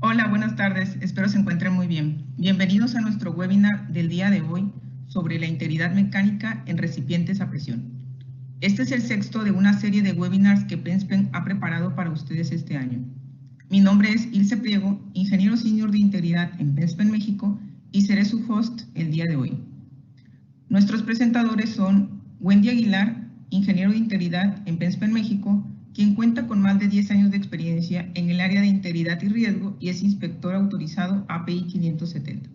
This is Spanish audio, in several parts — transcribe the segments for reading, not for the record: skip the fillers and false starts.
Hola, buenas tardes. Espero se encuentren muy bien. Bienvenidos a nuestro webinar del día de hoy sobre la integridad mecánica en recipientes a presión. Este es el sexto de una serie de webinars que PenSpen ha preparado para ustedes este año. Mi nombre es Ilse Priego, ingeniero senior de integridad en PenSpen México, y seré su host el día de hoy. Nuestros presentadores son Wendy Aguilar, ingeniero de integridad en PenSpen México, quien cuenta con más de 10 años de experiencia en el área de integridad y riesgo y es inspector autorizado API 570.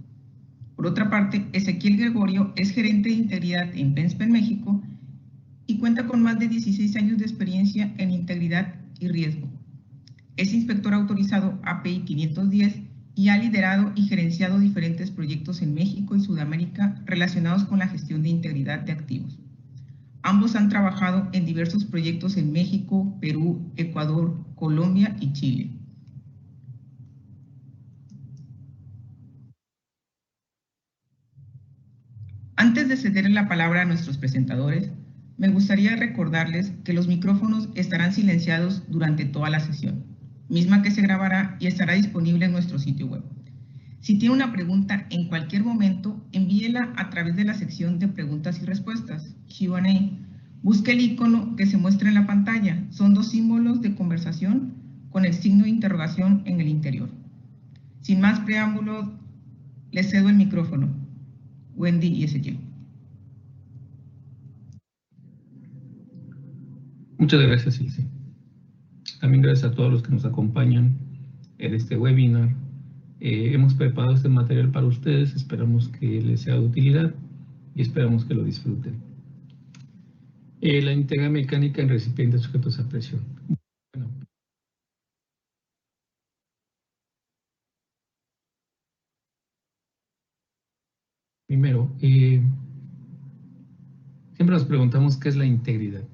Por otra parte, Ezequiel Gregorio es gerente de integridad en PenSpen México y cuenta con más de 16 años de experiencia en integridad y riesgo. Es inspector autorizado API 510 y ha liderado y gerenciado diferentes proyectos en México y Sudamérica relacionados con la gestión de integridad de activos. Ambos han trabajado en diversos proyectos en México, Perú, Ecuador, Colombia y Chile. Antes de ceder la palabra a nuestros presentadores, me gustaría recordarles que los micrófonos estarán silenciados durante toda la sesión, misma que se grabará y estará disponible en nuestro sitio web. Si tiene una pregunta en cualquier momento, envíela a través de la sección de preguntas y respuestas, Q&A. Busque el icono que se muestra en la pantalla. Son dos símbolos de conversación con el signo de interrogación en el interior. Sin más preámbulos, les cedo el micrófono. Wendy y Ezequiel. Muchas gracias, Ilse. También gracias a todos los que nos acompañan en este webinar. Hemos preparado este material para ustedes, esperamos que les sea de utilidad y esperamos que lo disfruten. La integridad mecánica en recipientes sujetos a presión. Bueno, primero, siempre nos preguntamos qué es la integridad.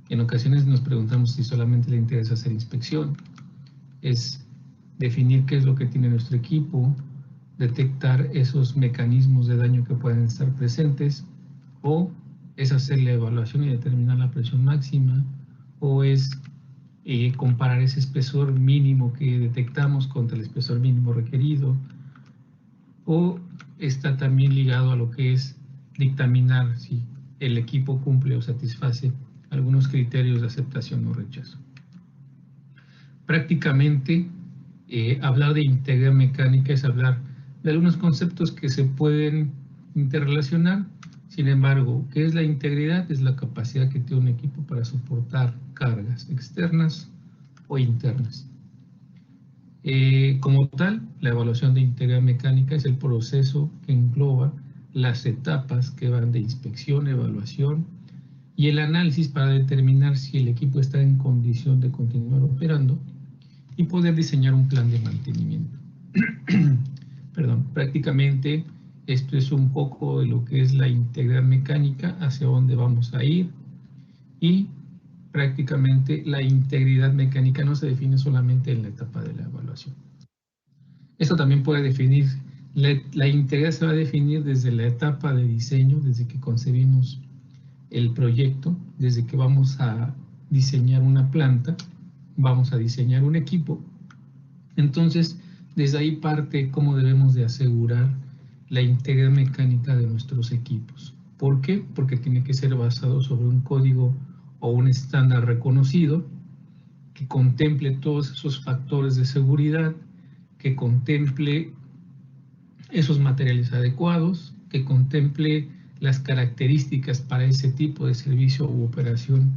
En ocasiones nos preguntamos si solamente la integridad es hacer inspección, es definir qué es lo que tiene nuestro equipo, detectar esos mecanismos de daño que pueden estar presentes, o es hacer la evaluación y determinar la presión máxima, o es comparar ese espesor mínimo que detectamos contra el espesor mínimo requerido, o está también ligado a lo que es dictaminar si el equipo cumple o satisface algunos criterios de aceptación o rechazo. Prácticamente, hablar de integridad mecánica es hablar de algunos conceptos que se pueden interrelacionar. Sin embargo, ¿qué es la integridad? Es la capacidad que tiene un equipo para soportar cargas externas o internas. Como tal, la evaluación de integridad mecánica es el proceso que engloba las etapas que van de inspección, evaluación y el análisis para determinar si el equipo está en condición de continuar operando y poder diseñar un plan de mantenimiento. Perdón, prácticamente esto es un poco de lo que es la integridad mecánica, hacia dónde vamos a ir, y prácticamente la integridad mecánica no se define solamente en la etapa de la evaluación. Esto también puede definir, la integridad se va a definir desde la etapa de diseño, desde que concebimos el proyecto, desde que vamos a diseñar una planta, vamos a diseñar un equipo. Entonces, desde ahí parte cómo debemos de asegurar la integridad mecánica de nuestros equipos. ¿Por qué? Porque tiene que ser basado sobre un código o un estándar reconocido que contemple todos esos factores de seguridad, que contemple esos materiales adecuados, que contemple las características para ese tipo de servicio u operación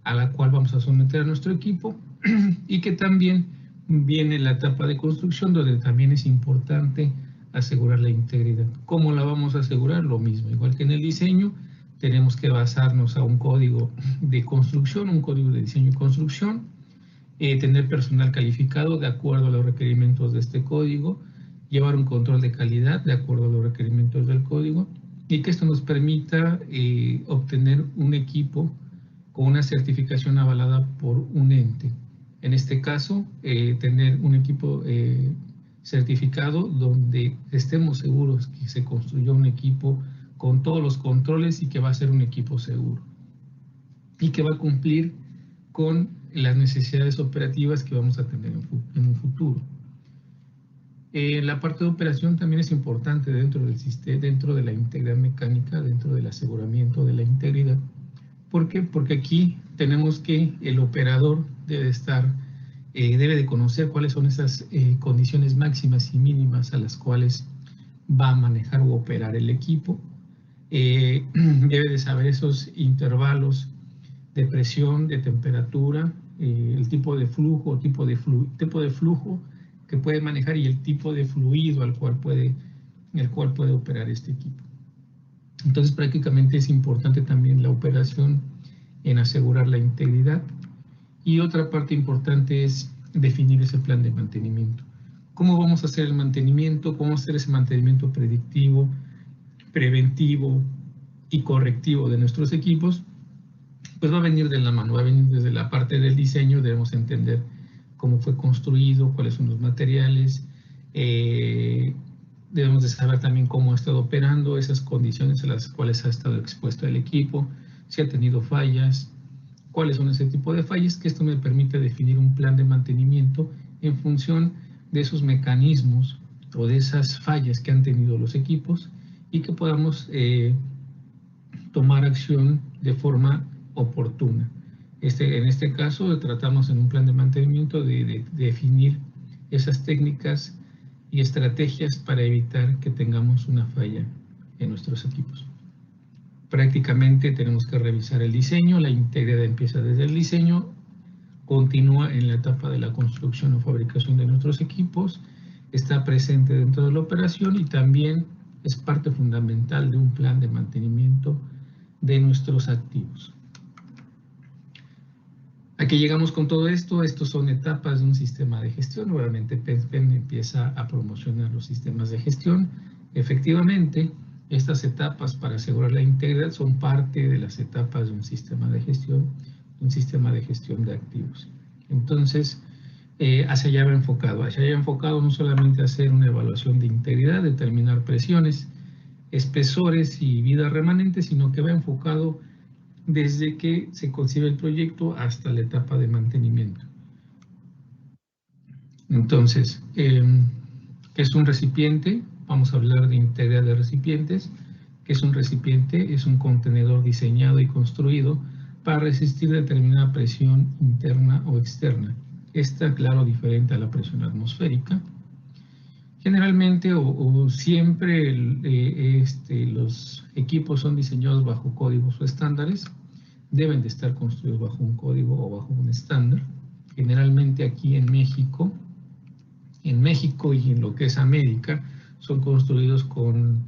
a la cual vamos a someter a nuestro equipo, y que también viene la etapa de construcción, donde también es importante asegurar la integridad. ¿Cómo la vamos a asegurar? Lo mismo, igual que en el diseño, tenemos que basarnos a un código de construcción, un código de diseño y construcción, tener personal calificado de acuerdo a los requerimientos de este código, llevar un control de calidad de acuerdo a los requerimientos del código, y que esto nos permita obtener un equipo con una certificación avalada por un ente. En este caso, tener un equipo certificado donde estemos seguros que se construyó un equipo con todos los controles y que va a ser un equipo seguro y que va a cumplir con las necesidades operativas que vamos a tener en un futuro. La parte de operación también es importante dentro del sistema, dentro de la integridad mecánica, dentro del aseguramiento de la integridad. ¿Por qué? Porque aquí tenemos que el operador debe de conocer cuáles son esas condiciones máximas y mínimas a las cuales va a manejar o operar el equipo. Debe de saber esos intervalos de presión, de temperatura, el tipo de flujo, tipo de flujo que puede manejar y el tipo de fluido el cual puede operar este equipo. Entonces, prácticamente es importante también la operación en asegurar la integridad. Y otra parte importante es definir ese plan de mantenimiento. ¿Cómo vamos a hacer el mantenimiento? ¿Cómo hacer ese mantenimiento predictivo, preventivo y correctivo de nuestros equipos? Pues va a venir de la mano, va a venir desde la parte del diseño. Debemos entender cómo fue construido, cuáles son los materiales, debemos de saber también cómo ha estado operando, esas condiciones a las cuales ha estado expuesto el equipo, si ha tenido fallas, cuáles son ese tipo de fallas, que esto me permite definir un plan de mantenimiento en función de esos mecanismos o de esas fallas que han tenido los equipos y que podamos tomar acción de forma oportuna. En este caso tratamos en un plan de mantenimiento de definir esas técnicas y estrategias para evitar que tengamos una falla en nuestros equipos. Prácticamente tenemos que revisar el diseño, la integridad empieza desde el diseño, continúa en la etapa de la construcción o fabricación de nuestros equipos, está presente dentro de la operación y también es parte fundamental de un plan de mantenimiento de nuestros activos. ¿A qué llegamos con todo esto? Estos son etapas de un sistema de gestión. Obviamente PENSPEN empieza a promocionar los sistemas de gestión. Efectivamente, estas etapas para asegurar la integridad son parte de las etapas de un sistema de gestión de activos. Entonces, hacia allá va enfocado no solamente a hacer una evaluación de integridad, determinar presiones, espesores y vida remanente, sino que va enfocado desde que se concibe el proyecto hasta la etapa de mantenimiento. Entonces, ¿qué es un recipiente? Vamos a hablar de integridad de recipientes. ¿Qué es un recipiente? Es un contenedor diseñado y construido para resistir determinada presión interna o externa. Esta, claro, diferente a la presión atmosférica. Generalmente o siempre los equipos son diseñados bajo códigos o estándares, deben de estar construidos bajo un código o bajo un estándar. Generalmente aquí en México y en lo que es América, son construidos con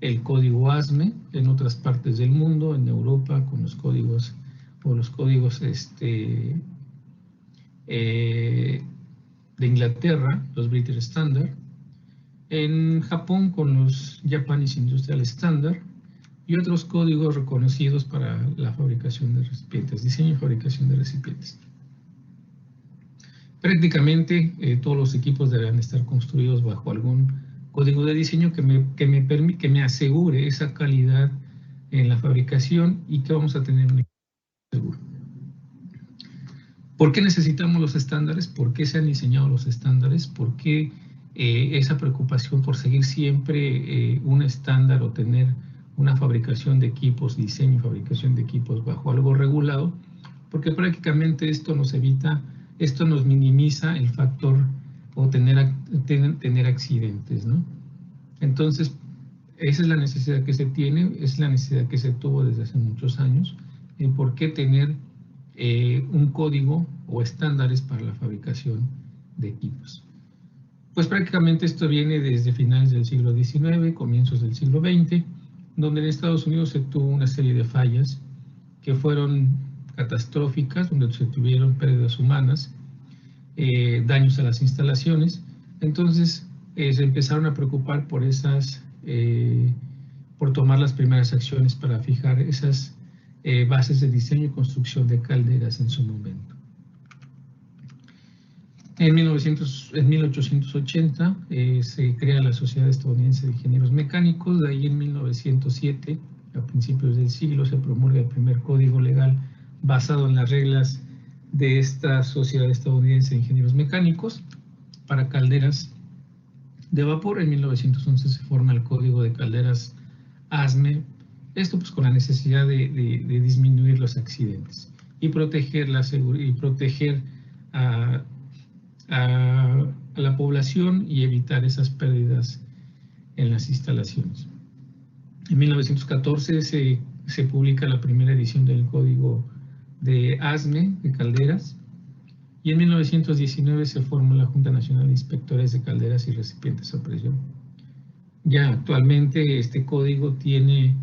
el código ASME, en otras partes del mundo, en Europa, con los códigos de Inglaterra, los British Standard. En Japón con los Japanese Industrial Standard y otros códigos reconocidos para la fabricación de recipientes, diseño y fabricación de recipientes. Prácticamente todos los equipos deberán estar construidos bajo algún código de diseño que me asegure esa calidad en la fabricación y que vamos a tener un equipo seguro. ¿Por qué necesitamos los estándares? ¿Por qué se han diseñado los estándares? ¿Por qué esa preocupación por seguir siempre un estándar o tener una fabricación de equipos, diseño y fabricación de equipos bajo algo regulado? Porque prácticamente esto nos minimiza el factor o tener accidentes, ¿no? Entonces, esa es la necesidad que se tiene, es la necesidad que se tuvo desde hace muchos años, en por qué tener un código o estándares para la fabricación de equipos. Pues prácticamente esto viene desde finales del siglo XIX, comienzos del siglo XX, donde en Estados Unidos se tuvo una serie de fallas que fueron catastróficas, donde se tuvieron pérdidas humanas, daños a las instalaciones. Entonces se empezaron a preocupar por por tomar las primeras acciones para fijar esas bases de diseño y construcción de calderas en su momento. En 1880 se crea la Sociedad Estadounidense de Ingenieros Mecánicos. De ahí en 1907, a principios del siglo, se promulga el primer código legal basado en las reglas de esta Sociedad Estadounidense de Ingenieros Mecánicos para calderas de vapor. En 1911 se forma el Código de Calderas ASME, esto pues con la necesidad de disminuir los accidentes y proteger a la población y evitar esas pérdidas en las instalaciones. En 1914 se publica la primera edición del Código de ASME de calderas, y en 1919 se forma la Junta Nacional de Inspectores de Calderas y Recipientes a Presión. Ya actualmente este código tiene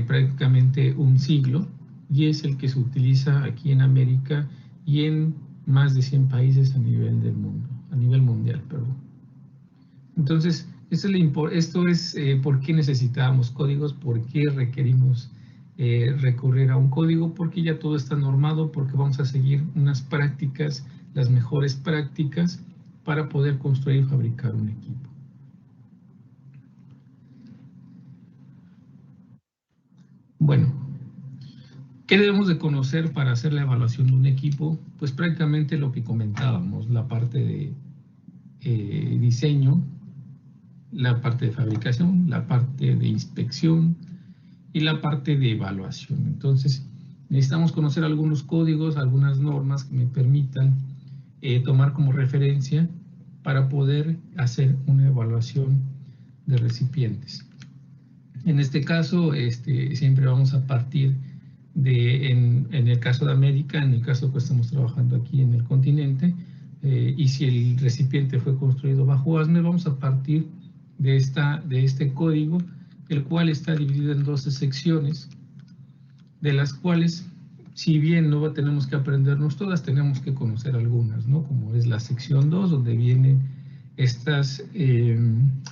prácticamente un siglo y es el que se utiliza aquí en América y en más de 100 países a nivel del mundo, a nivel mundial, perdón. Entonces, esto es por qué necesitábamos códigos, por qué requerimos recurrir a un código, porque ya todo está normado, porque vamos a seguir unas prácticas, las mejores prácticas, para poder construir y fabricar un equipo. Bueno, ¿qué debemos de conocer para hacer la evaluación de un equipo? Pues prácticamente lo que comentábamos, la parte de diseño, la parte de fabricación, la parte de inspección y la parte de evaluación. Entonces, necesitamos conocer algunos códigos, algunas normas que me permitan tomar como referencia para poder hacer una evaluación de recipientes. En este caso, siempre vamos a partir en el caso de América, en el caso que estamos trabajando aquí en el continente, y si el recipiente fue construido bajo ASME, vamos a partir de este código, el cual está dividido en 12 secciones, de las cuales, si bien no tenemos que aprendernos todas, tenemos que conocer algunas, ¿no? Como es la sección 2, donde vienen estas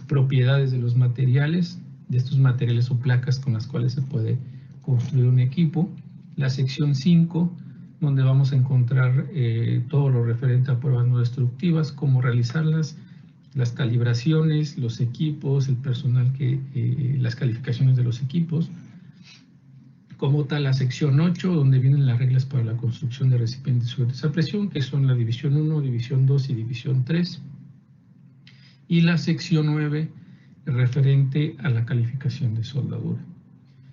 propiedades de los materiales, de estos materiales o placas con las cuales se puede construir un equipo. La sección 5, donde vamos a encontrar todo lo referente a pruebas no destructivas, cómo realizarlas, las calibraciones, los equipos, el personal, las calificaciones de los equipos. Como tal, la sección 8, donde vienen las reglas para la construcción de recipientes sujetos a presión, que son la división 1, división 2 y división 3. Y la sección 9, referente a la calificación de soldadura.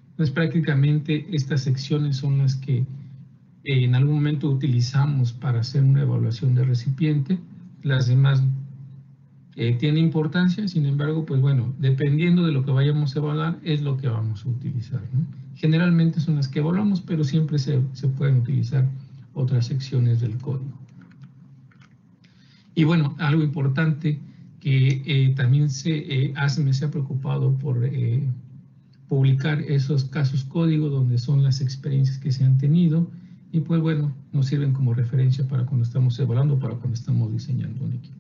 Entonces, prácticamente estas secciones son las que en algún momento utilizamos para hacer una evaluación de recipiente. Las demás tiene importancia, sin embargo, pues bueno, dependiendo de lo que vayamos a evaluar, es lo que vamos a utilizar, ¿no? Generalmente son las que evaluamos, pero siempre se pueden utilizar otras secciones del código. Y bueno, algo importante que también ASME se ha preocupado por publicar esos casos código donde son las experiencias que se han tenido y pues bueno, nos sirven como referencia para cuando estamos evaluando, para cuando estamos diseñando un equipo.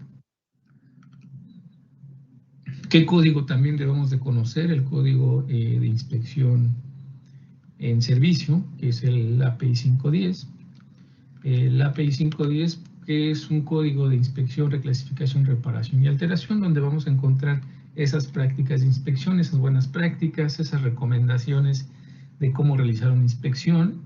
¿Qué código también debemos de conocer? El código de inspección en servicio, que es el API 510. El API 510, que es un código de inspección, reclasificación, reparación y alteración, donde vamos a encontrar esas prácticas de inspección, esas buenas prácticas, esas recomendaciones de cómo realizar una inspección,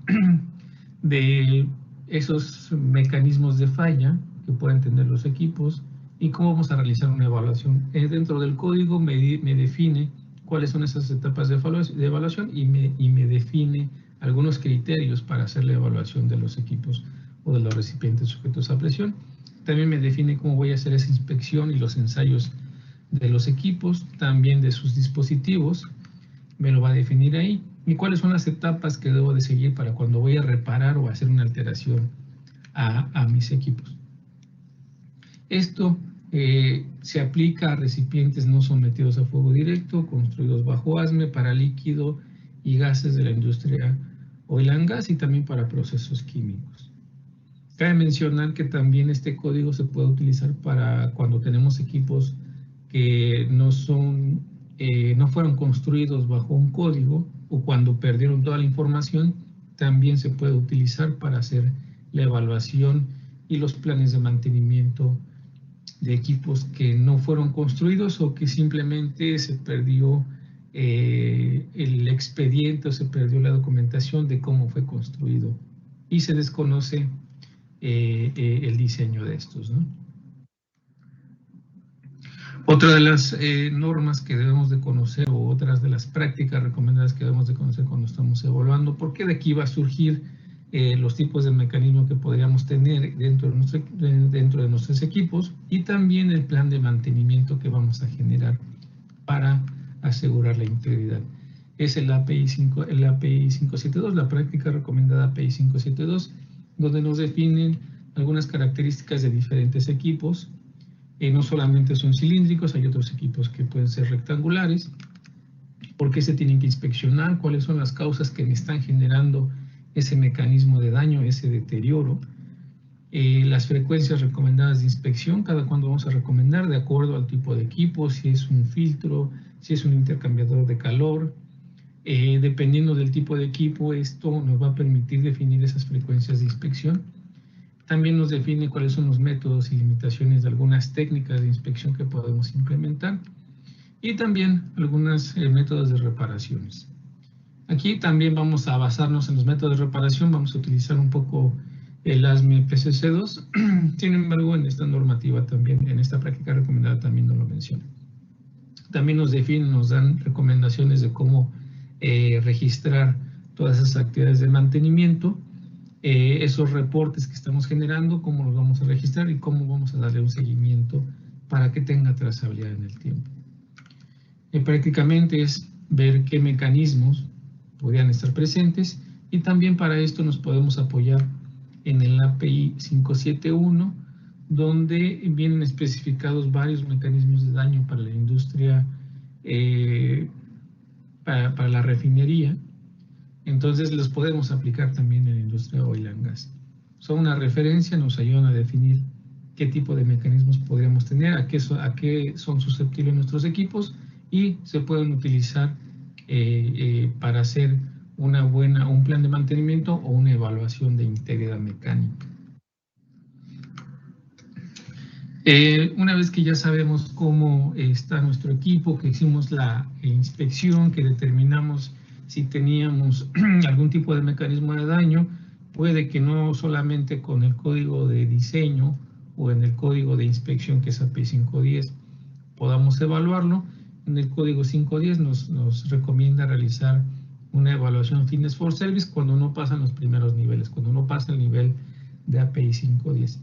de esos mecanismos de falla que pueden tener los equipos, y cómo vamos a realizar una evaluación. Dentro del código me define cuáles son esas etapas de evaluación y me define algunos criterios para hacer la evaluación de los equipos o de los recipientes sujetos a presión. También me define cómo voy a hacer esa inspección y los ensayos de los equipos, también de sus dispositivos, me lo va a definir ahí. Y cuáles son las etapas que debo de seguir para cuando voy a reparar o hacer una alteración a mis equipos. Esto se aplica a recipientes no sometidos a fuego directo, construidos bajo ASME, para líquido y gases de la industria oil and gas y también para procesos químicos. Cabe mencionar que también este código se puede utilizar para cuando tenemos equipos que no fueron construidos bajo un código o cuando perdieron toda la información, también se puede utilizar para hacer la evaluación y los planes de mantenimiento de equipos que no fueron construidos o que simplemente se perdió el expediente o se perdió la documentación de cómo fue construido y se desconoce el diseño de estos, ¿no? Otra de las normas que debemos de conocer, o otras de las prácticas recomendadas que debemos de conocer cuando estamos evaluando, porque de aquí va a surgir los tipos de mecanismos que podríamos tener dentro de nuestros equipos, y también el plan de mantenimiento que vamos a generar para asegurar la integridad. Es el API 572, la práctica recomendada API 572, donde nos definen algunas características de diferentes equipos. No solamente son cilíndricos, hay otros equipos que pueden ser rectangulares. ¿Por qué se tienen que inspeccionar? ¿Cuáles son las causas que me están generando ese mecanismo de daño, ese deterioro? Las frecuencias recomendadas de inspección, cada cuándo vamos a recomendar de acuerdo al tipo de equipo, si es un filtro, si es un intercambiador de calor. Dependiendo del tipo de equipo, esto nos va a permitir definir esas frecuencias de inspección. También nos define cuáles son los métodos y limitaciones de algunas técnicas de inspección que podemos implementar, y también algunos métodos de reparaciones. Aquí también vamos a basarnos en los métodos de reparación, vamos a utilizar un poco el ASME PCC2, sin embargo en esta normativa también, en esta práctica recomendada también no lo menciona. También nos definen, nos dan recomendaciones de cómo registrar todas esas actividades de mantenimiento, esos reportes que estamos generando, cómo los vamos a registrar y cómo vamos a darle un seguimiento para que tenga trazabilidad en el tiempo. Prácticamente es ver qué mecanismos podrían estar presentes, y también para esto nos podemos apoyar en el API 571, donde vienen especificados varios mecanismos de daño para la industria, para la refinería. Entonces los podemos aplicar también en la industria oil and gas. Son una referencia, nos ayudan a definir qué tipo de mecanismos podríamos tener, a qué son susceptibles nuestros equipos, y se pueden utilizar para hacer un plan de mantenimiento o una evaluación de integridad mecánica. Una vez que ya sabemos cómo está nuestro equipo, que hicimos la inspección, que determinamos si teníamos algún tipo de mecanismo de daño, puede que no solamente con el código de diseño o en el código de inspección, que es API 510, podamos evaluarlo. En el código 510 nos recomienda realizar una evaluación Fitness for Service cuando no pasan los primeros niveles, cuando no pasa el nivel de API 510.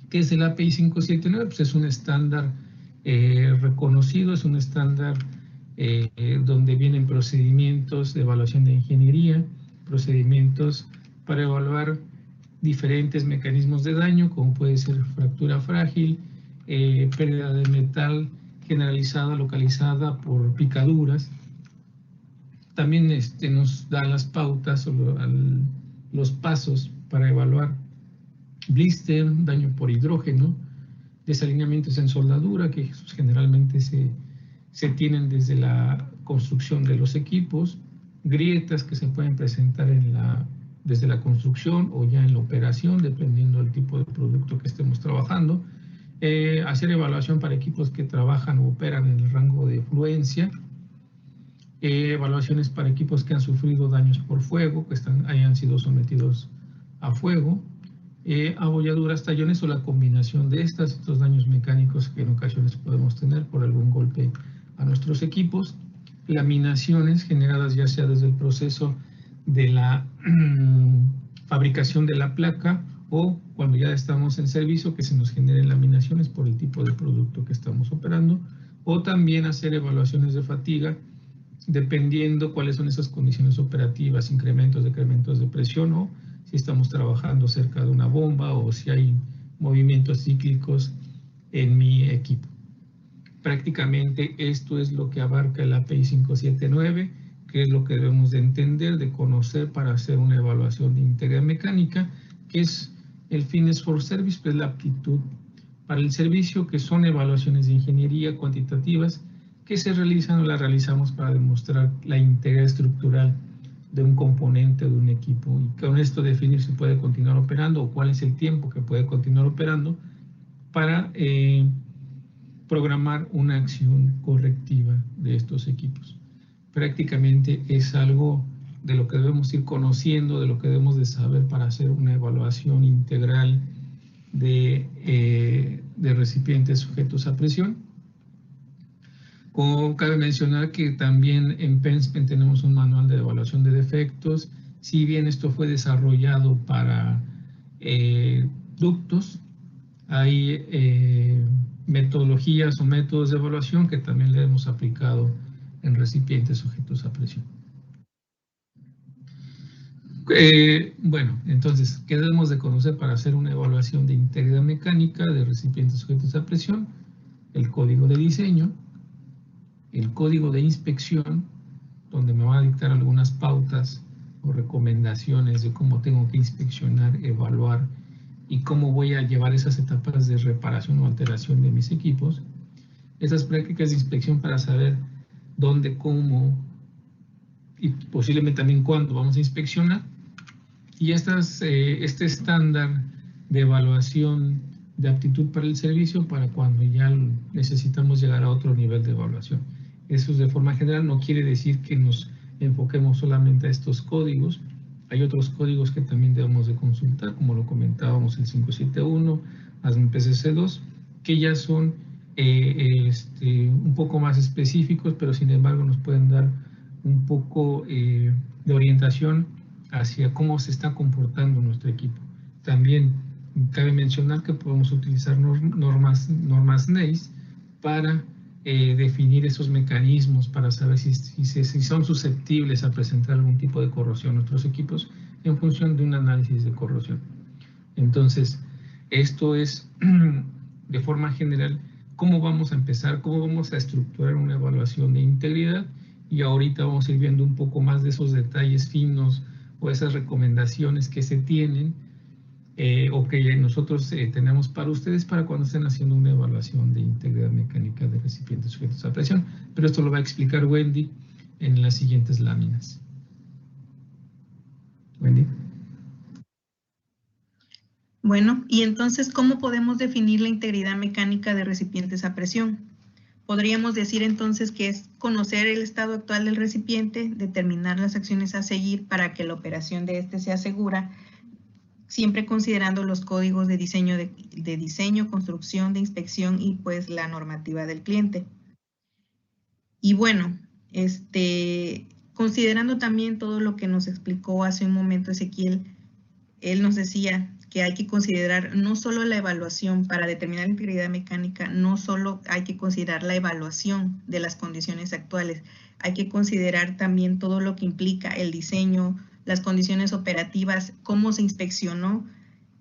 ¿Qué es el API 579? Pues es un estándar reconocido, es un estándar donde vienen procedimientos de evaluación de ingeniería, procedimientos para evaluar diferentes mecanismos de daño, como puede ser fractura frágil, pérdida de metal generalizada, localizada por picaduras. También nos da las pautas o los pasos para evaluar blister, daño por hidrógeno, desalineamientos en soldadura, que generalmente se tienen desde la construcción de los equipos, grietas que se pueden presentar desde la construcción o ya en la operación, dependiendo del tipo de producto que estemos trabajando, hacer evaluación para equipos que trabajan o operan en el rango de fluencia, evaluaciones para equipos que han sufrido daños por fuego, que hayan sido sometidos a fuego, abolladuras, tallones o la combinación de estos daños mecánicos que en ocasiones podemos tener por algún golpe a nuestros equipos, laminaciones generadas ya sea desde el proceso de la fabricación de la placa o cuando ya estamos en servicio, que se nos generen laminaciones por el tipo de producto que estamos operando, o también hacer evaluaciones de fatiga dependiendo cuáles son esas condiciones operativas, incrementos, decrementos de presión, o si estamos trabajando cerca de una bomba o si hay movimientos cíclicos en mi equipo. Prácticamente esto es lo que abarca el API 579, que es lo que debemos de entender, de conocer para hacer una evaluación de integridad mecánica, que es el Fitness for Service, pues la aptitud para el servicio, que son evaluaciones de ingeniería cuantitativas que se realizan o las realizamos para demostrar la integridad estructural de un componente de un equipo, y con esto definir si puede continuar operando o cuál es el tiempo que puede continuar operando para programar una acción correctiva de estos equipos. Prácticamente es algo de lo que debemos ir conociendo, de lo que debemos de saber para hacer una evaluación integral de recipientes sujetos a presión. Como cabe mencionar que también en PenSpen tenemos un manual de evaluación de defectos. Si bien esto fue desarrollado para ductos, hay metodologías o métodos de evaluación que también le hemos aplicado en recipientes sujetos a presión. Bueno, entonces, ¿qué debemos de conocer para hacer una evaluación de integridad mecánica de recipientes sujetos a presión? El código de diseño, el código de inspección, donde me va a dictar algunas pautas o recomendaciones de cómo tengo que inspeccionar, evaluar y cómo voy a llevar esas etapas de reparación o alteración de mis equipos. Esas prácticas de inspección para saber dónde, cómo y posiblemente también cuándo vamos a inspeccionar. Y este estándar de evaluación de aptitud para el servicio para cuando ya necesitamos llegar a otro nivel de evaluación. Eso de forma general no quiere decir que nos enfoquemos solamente a estos códigos. Hay otros códigos que también debemos de consultar, como lo comentábamos, el 571, ASME PCC2, que ya son un poco más específicos, pero sin embargo nos pueden dar un poco de orientación hacia cómo se está comportando nuestro equipo. También cabe mencionar que podemos utilizar normas NACE para definir esos mecanismos para saber si son susceptibles a presentar algún tipo de corrosión nuestros equipos en función de un análisis de corrosión. Entonces, esto es de forma general cómo vamos a empezar, cómo vamos a estructurar una evaluación de integridad, y ahorita vamos a ir viendo un poco más de esos detalles finos o esas recomendaciones que se tienen o que nosotros tenemos para ustedes para cuando estén haciendo una evaluación de integridad mecánica de recipientes sujetos a presión. Pero esto lo va a explicar Wendy en las siguientes láminas. Wendy. Bueno, y entonces, ¿cómo podemos definir la integridad mecánica de recipientes a presión? Podríamos decir entonces que es conocer el estado actual del recipiente, determinar las acciones a seguir para que la operación de este sea segura, siempre considerando los códigos de diseño, construcción, de inspección y pues la normativa del cliente. Y bueno, considerando también todo lo que nos explicó hace un momento Ezequiel, él nos decía que hay que considerar no solo la evaluación para determinar la integridad mecánica, no solo hay que considerar la evaluación de las condiciones actuales, hay que considerar también todo lo que implica el diseño, las condiciones operativas, cómo se inspeccionó,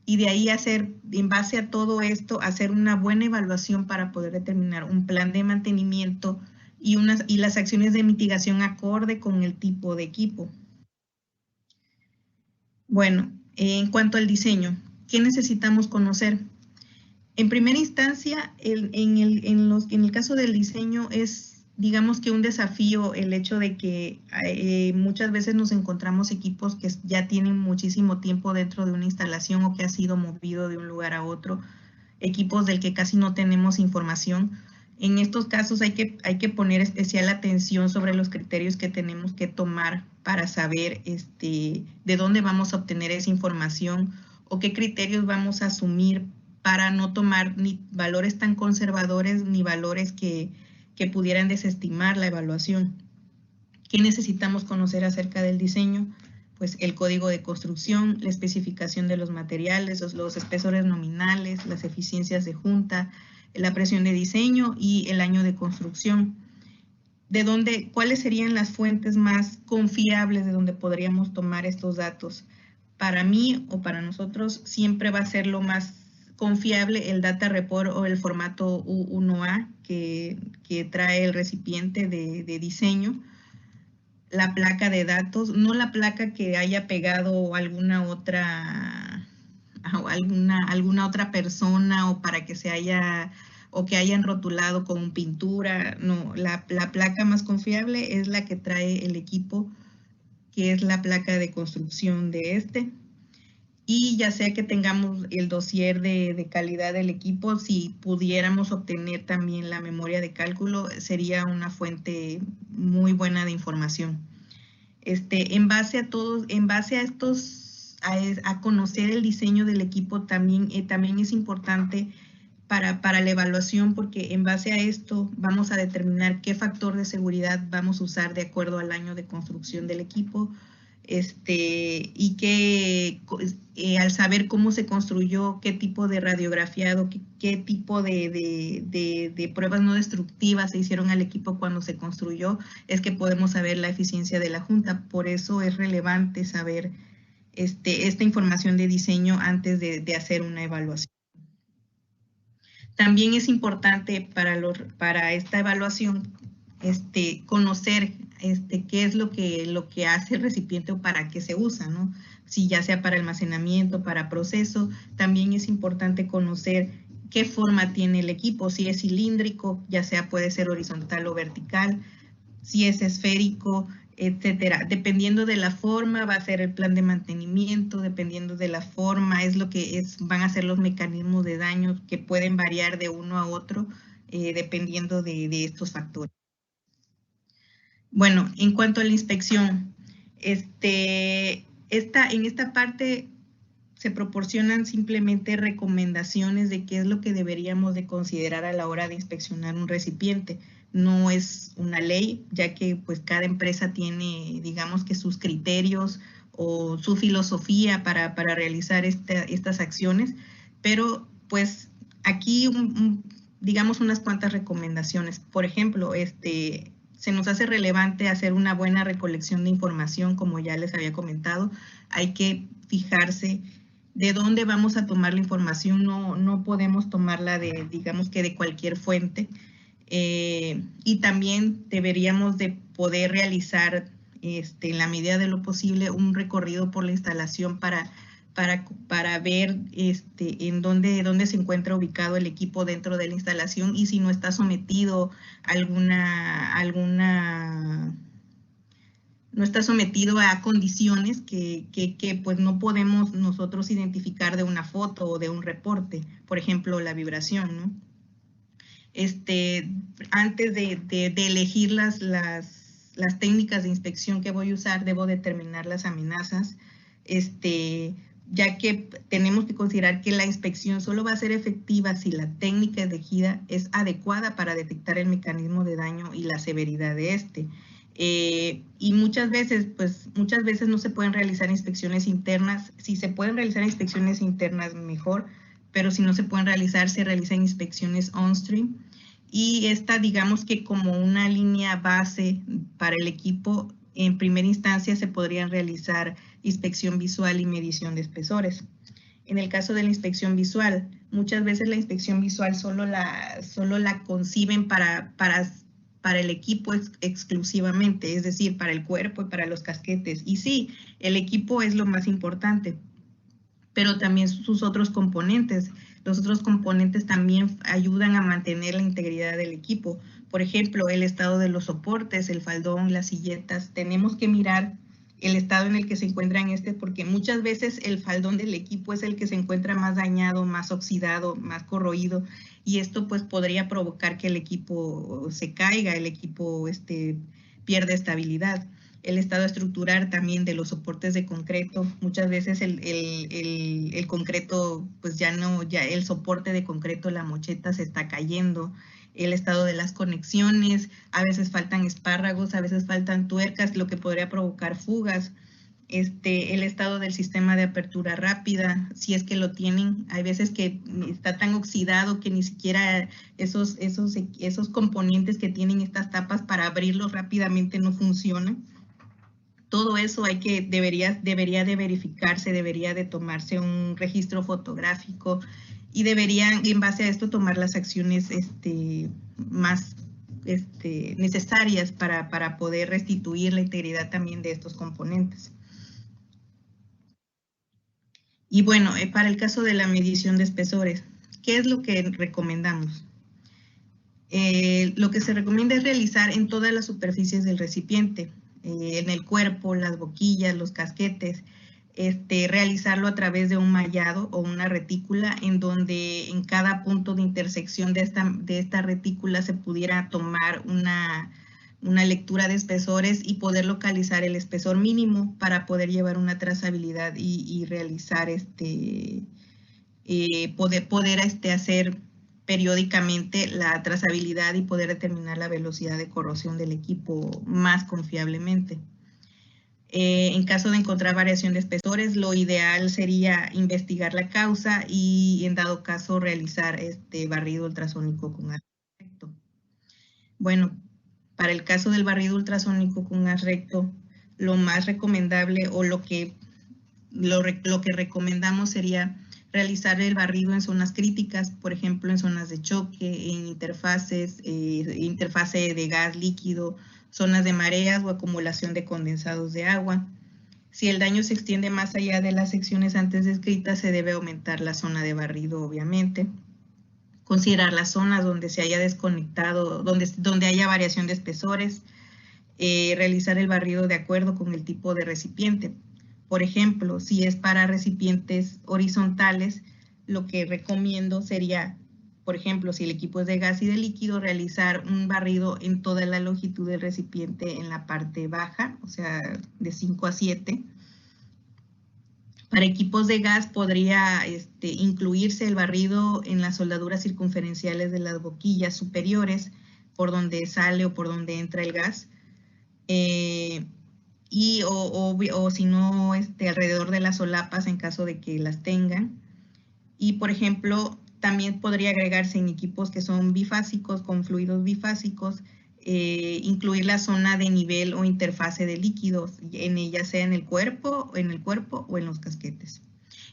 y de ahí en base a todo esto, hacer una buena evaluación para poder determinar un plan de mantenimiento y las acciones de mitigación acorde con el tipo de equipo. Bueno, en cuanto al diseño, ¿qué necesitamos conocer? En primera instancia, en el caso del diseño es, digamos que un desafío el hecho de que muchas veces nos encontramos equipos que ya tienen muchísimo tiempo dentro de una instalación o que ha sido movido de un lugar a otro, equipos del que casi no tenemos información. En estos casos hay que poner especial atención sobre los criterios que tenemos que tomar para saber de dónde vamos a obtener esa información o qué criterios vamos a asumir para no tomar ni valores tan conservadores ni valores que pudieran desestimar la evaluación. ¿Qué necesitamos conocer acerca del diseño? Pues el código de construcción, la especificación de los materiales, los espesores nominales, las eficiencias de junta, la presión de diseño y el año de construcción. ¿Cuáles serían las fuentes más confiables de donde podríamos tomar estos datos? Para mí o para nosotros siempre va a ser lo más confiable el data report o el formato U1A que trae el recipiente de diseño, la placa de datos, no la placa que haya pegado alguna otra persona o para que que hayan rotulado con pintura. No, la placa más confiable es la que trae el equipo, que es la placa de construcción de Y ya sea que tengamos el dossier de calidad del equipo, si pudiéramos obtener también la memoria de cálculo, sería una fuente muy buena de información. En base a estos, a conocer el diseño del equipo también es importante para la evaluación, porque en base a esto vamos a determinar qué factor de seguridad vamos a usar de acuerdo al año de construcción del equipo, y que al saber cómo se construyó, qué tipo de radiografiado, qué tipo de pruebas no destructivas se hicieron al equipo cuando se construyó, es que podemos saber la eficiencia de la junta. Por eso es relevante saber esta información de diseño antes de hacer una evaluación. También es importante para esta evaluación conocer qué es lo que hace el recipiente o para qué se usa, ¿no? Si ya sea para almacenamiento, para proceso, también es importante conocer qué forma tiene el equipo, si es cilíndrico, ya sea puede ser horizontal o vertical, si es esférico, etcétera. Dependiendo de la forma va a ser el plan de mantenimiento, dependiendo de la forma van a ser los mecanismos de daño que pueden variar de uno a otro, dependiendo de estos factores. Bueno, en cuanto a la inspección, en esta parte se proporcionan simplemente recomendaciones de qué es lo que deberíamos de considerar a la hora de inspeccionar un recipiente. No es una ley, ya que pues cada empresa tiene, digamos que sus criterios o su filosofía para realizar estas acciones, pero pues aquí digamos unas cuantas recomendaciones. Por ejemplo, se nos hace relevante hacer una buena recolección de información, como ya les había comentado. Hay que fijarse de dónde vamos a tomar la información. No podemos tomarla digamos que de cualquier fuente. Y también deberíamos de poder realizar, en la medida de lo posible, un recorrido por la instalación para ver en dónde se encuentra ubicado el equipo dentro de la instalación y si no está sometido no está sometido a condiciones que pues no podemos nosotros identificar de una foto o de un reporte, por ejemplo, la vibración, ¿no? Antes de elegir las técnicas de inspección que voy a usar, debo determinar las amenazas, ya que tenemos que considerar que la inspección solo va a ser efectiva si la técnica elegida es adecuada para detectar el mecanismo de daño y la severidad de y muchas veces no se pueden realizar inspecciones internas. Si se pueden realizar inspecciones internas, mejor, pero si no se pueden realizar, se realizan inspecciones on-stream. Y digamos que como una línea base para el equipo, en primera instancia se podrían realizar inspección visual y medición de espesores. En el caso de la inspección visual, muchas veces la inspección visual solo la conciben para el equipo exclusivamente, es decir, para el cuerpo y para los casquetes. Y sí, el equipo es lo más importante, pero también sus otros componentes. Los otros componentes también ayudan a mantener la integridad del equipo. Por ejemplo, el estado de los soportes, el faldón, las silletas. Tenemos que mirar el estado en el que se encuentran porque muchas veces el faldón del equipo es el que se encuentra más dañado, más oxidado, más corroído, y esto pues podría provocar que el equipo se caiga, el equipo pierde estabilidad. El estado estructural también de los soportes de concreto. Muchas veces el concreto, pues ya el soporte de concreto, la mocheta se está cayendo. El estado de las conexiones, a veces faltan espárragos, a veces faltan tuercas, lo que podría provocar fugas. El estado del sistema de apertura rápida, si es que lo tienen. Hay veces que está tan oxidado que ni siquiera esos componentes que tienen estas tapas para abrirlos rápidamente no funcionan. Todo eso debería de verificarse, debería de tomarse un registro fotográfico y deberían, en base a esto, tomar las acciones más necesarias para poder restituir la integridad también de estos componentes. Y bueno, para el caso de la medición de espesores, ¿qué es lo que recomendamos? Lo que se recomienda es realizar en todas las superficies del recipiente, en el cuerpo, las boquillas, los casquetes, realizarlo a través de un mallado o una retícula, en donde en cada punto de intersección de esta retícula se pudiera tomar una lectura de espesores y poder localizar el espesor mínimo para poder llevar una trazabilidad y realizar poder hacer periódicamente la trazabilidad y poder determinar la velocidad de corrosión del equipo más confiablemente. En caso de encontrar variación de espesores, lo ideal sería investigar la causa y, en dado caso, realizar barrido ultrasónico con haz recto. Bueno, para el caso del barrido ultrasónico con haz recto, lo más recomendable o lo que recomendamos sería realizar el barrido en zonas críticas, por ejemplo, en zonas de choque, en interfase de gas líquido, zonas de mareas o acumulación de condensados de agua. Si el daño se extiende más allá de las secciones antes descritas, se debe aumentar la zona de barrido, obviamente. Considerar las zonas donde se haya desconectado, donde haya variación de espesores, realizar el barrido de acuerdo con el tipo de recipiente. Por ejemplo, si es para recipientes horizontales, lo que recomiendo sería, por ejemplo, si el equipo es de gas y de líquido, realizar un barrido en toda la longitud del recipiente en la parte baja, o sea, de 5 a 7. Para equipos de gas podría incluirse el barrido en las soldaduras circunferenciales de las boquillas superiores, por donde sale o por donde entra el gas. O si no, alrededor de las solapas en caso de que las tengan. Y, por ejemplo, también podría agregarse en equipos que son bifásicos, con fluidos bifásicos, incluir la zona de nivel o interfase de líquidos, ya sea en el cuerpo o en los casquetes.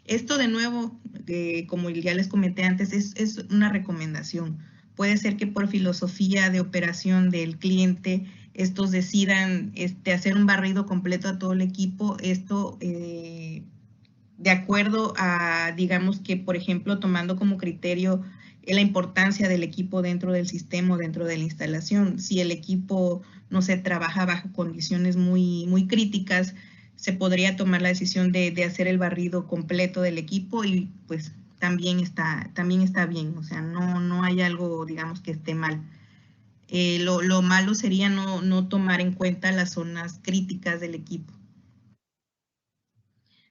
Esto, de nuevo, como ya les comenté antes, es una recomendación. Puede ser que por filosofía de operación del cliente, estos decidan hacer un barrido completo a todo el equipo. Esto de acuerdo a, digamos que, por ejemplo, tomando como criterio la importancia del equipo dentro del sistema o dentro de la instalación. Si el equipo, no se trabaja bajo condiciones muy, muy críticas, se podría tomar la decisión de hacer el barrido completo del equipo y pues también está bien, o sea, no hay algo, digamos, que esté mal. Lo malo sería no tomar en cuenta las zonas críticas del equipo.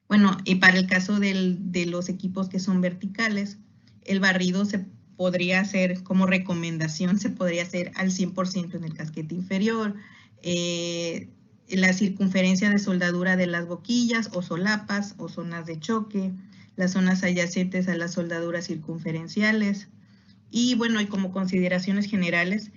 Bueno, y para el caso de los equipos que son verticales, el barrido se podría hacer como recomendación, se podría hacer al 100% en el casquete inferior, la circunferencia de soldadura de las boquillas o solapas o zonas de choque, las zonas adyacentes a las soldaduras circunferenciales. Y bueno, y como consideraciones generales,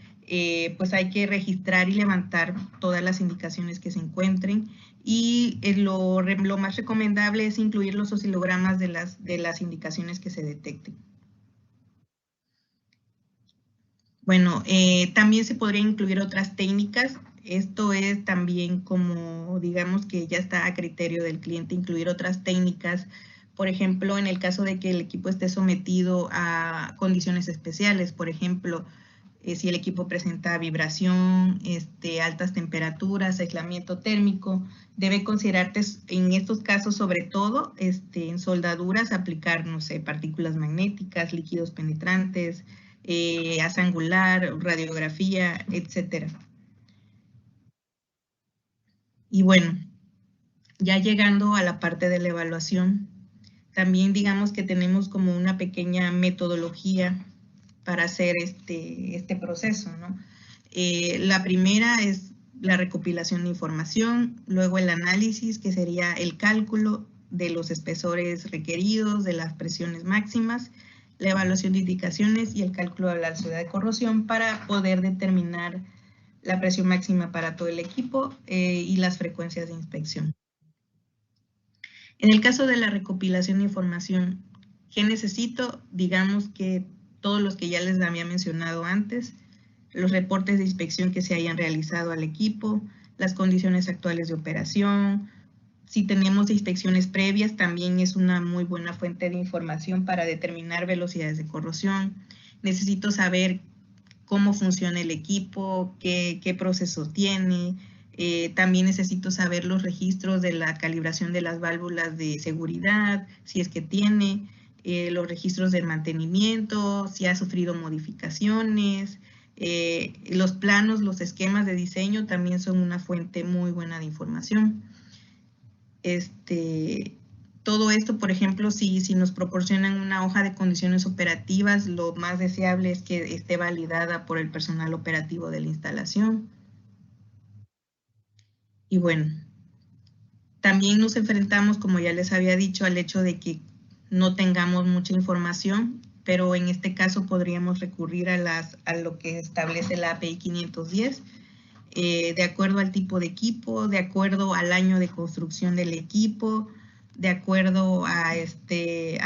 pues hay que registrar y levantar todas las indicaciones que se encuentren y lo más recomendable es incluir los oscilogramas de las indicaciones que se detecten. Bueno, también se podría incluir otras técnicas. Esto es también como, digamos que ya está a criterio del cliente, incluir otras técnicas. Por ejemplo, en el caso de que el equipo esté sometido a condiciones especiales, por ejemplo, si el equipo presenta vibración, altas temperaturas, aislamiento térmico, debe considerarte en estos casos, sobre todo en soldaduras, aplicar, no sé, partículas magnéticas, líquidos penetrantes, haz angular, radiografía, etcétera. Y bueno, ya llegando a la parte de la evaluación, también digamos que tenemos como una pequeña metodología para hacer este proceso, ¿no? La primera es la recopilación de información, luego el análisis, que sería el cálculo de los espesores requeridos, de las presiones máximas, la evaluación de indicaciones y el cálculo de la velocidad de corrosión para poder determinar la presión máxima para todo el equipo y las frecuencias de inspección. En el caso de la recopilación de información, ¿qué necesito? Digamos que todos los que ya les había mencionado antes, los reportes de inspección que se hayan realizado al equipo, las condiciones actuales de operación. Si tenemos inspecciones previas, también es una muy buena fuente de información para determinar velocidades de corrosión. Necesito saber cómo funciona el equipo, qué proceso tiene. También necesito saber los registros de la calibración de las válvulas de seguridad, si es que tiene, los registros del mantenimiento, si ha sufrido modificaciones, Los planos, los esquemas de diseño también son una fuente muy buena de información. Todo esto, por ejemplo, si nos proporcionan una hoja de condiciones operativas, lo más deseable es que esté validada por el personal operativo de la instalación. Y bueno, también nos enfrentamos, como ya les había dicho, al hecho de que no tengamos mucha información, pero en este caso podríamos recurrir a lo que establece la API 510, de acuerdo al tipo de equipo, de acuerdo al año de construcción del equipo, de acuerdo a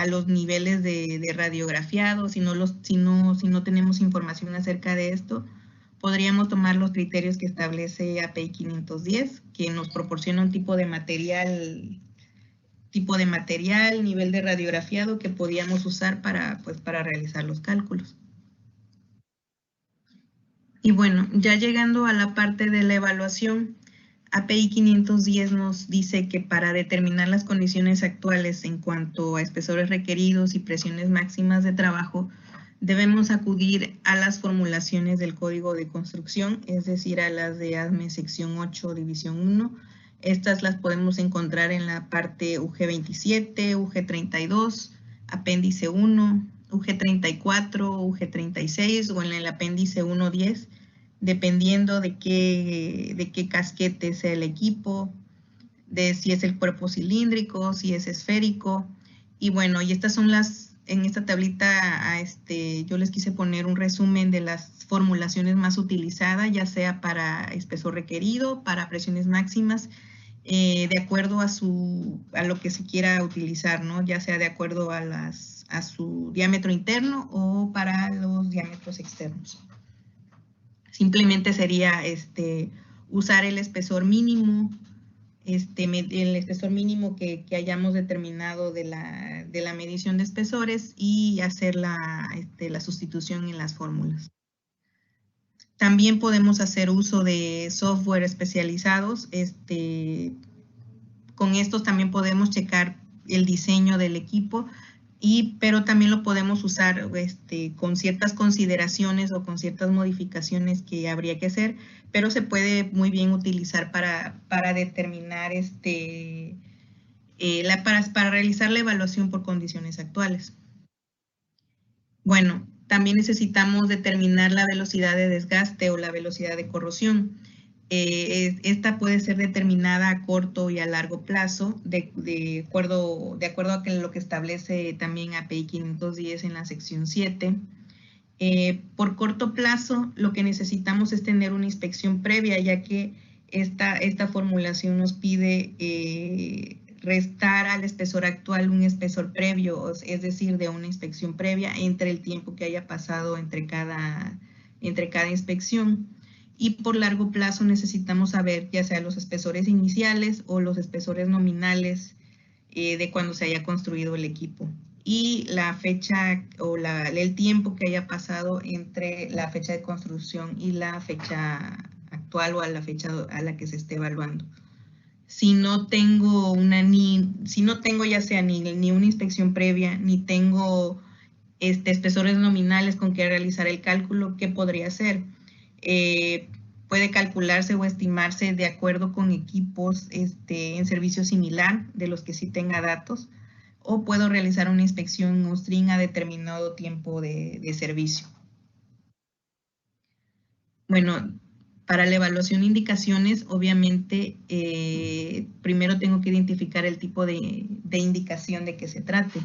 los niveles de radiografiado. Si no tenemos información acerca de esto, podríamos tomar los criterios que establece API 510, que nos proporciona un tipo de material, nivel de radiografiado que podíamos usar para realizar los cálculos. Y bueno, ya llegando a la parte de la evaluación, API 510 nos dice que para determinar las condiciones actuales en cuanto a espesores requeridos y presiones máximas de trabajo, debemos acudir a las formulaciones del Código de Construcción, es decir, a las de ASME sección 8, división 1. Estas las podemos encontrar en la parte UG27, UG32, apéndice 1, UG34, UG36 o en el apéndice 1.10, dependiendo de qué casquete sea el equipo, de si es el cuerpo cilíndrico, si es esférico. Y bueno, y estas son en esta tablita yo les quise poner un resumen de las formulaciones más utilizadas, ya sea para espesor requerido, para presiones máximas, de acuerdo a lo que se quiera utilizar, ¿no? Ya sea de acuerdo a su diámetro interno o para los diámetros externos. Simplemente sería usar el espesor mínimo, el espesor mínimo que hayamos determinado de la medición de espesores y hacer la sustitución en las fórmulas. También podemos hacer uso de software especializados. Con estos también podemos checar el diseño del equipo, pero también lo podemos usar con ciertas consideraciones o con ciertas modificaciones que habría que hacer, pero se puede muy bien utilizar para determinar, para realizar la evaluación por condiciones actuales. Bueno, también necesitamos determinar la velocidad de desgaste o la velocidad de corrosión. Esta puede ser determinada a corto y a largo plazo, de acuerdo a lo que establece también API 510 en la sección 7. Por corto plazo, lo que necesitamos es tener una inspección previa, ya que esta formulación nos pide restar al espesor actual un espesor previo, es decir, de una inspección previa entre el tiempo que haya pasado entre cada inspección. Y por largo plazo necesitamos saber ya sea los espesores iniciales o los espesores nominales de cuando se haya construido el equipo. Y la fecha o el tiempo que haya pasado entre la fecha de construcción y la fecha actual o a la fecha a la que se esté evaluando. Si no tengo ya sea ni una inspección previa, ni tengo espesores nominales con que realizar el cálculo, ¿qué podría hacer? Puede calcularse o estimarse de acuerdo con equipos en servicio similar de los que sí tenga datos, o puedo realizar una inspección USTRIN a determinado tiempo de servicio. Bueno, para la evaluación de indicaciones, obviamente, primero tengo que identificar el tipo de indicación de que se trate.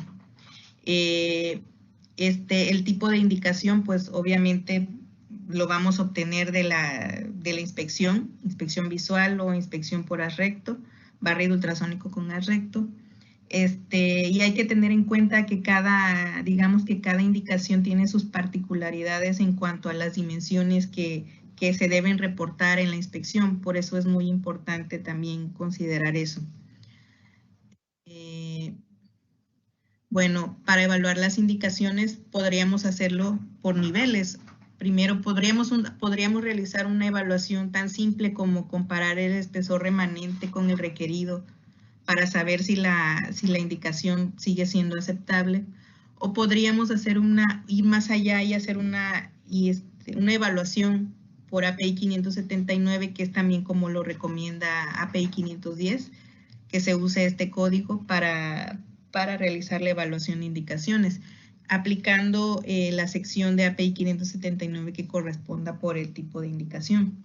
El tipo de indicación, pues obviamente lo vamos a obtener de la inspección visual o inspección por haz recto, barrido ultrasónico con haz recto. Y hay que tener en cuenta que cada indicación tiene sus particularidades en cuanto a las dimensiones que se deben reportar en la inspección. Por eso es muy importante también considerar eso. Bueno, para evaluar las indicaciones podríamos hacerlo por niveles. Primero podríamos realizar una evaluación tan simple como comparar el espesor remanente con el requerido para saber si la indicación sigue siendo aceptable, o podríamos ir más allá y hacer una evaluación por API 579, que es también como lo recomienda API 510, que se use este código para realizar la evaluación de indicaciones, aplicando la sección de API 579 que corresponda por el tipo de indicación.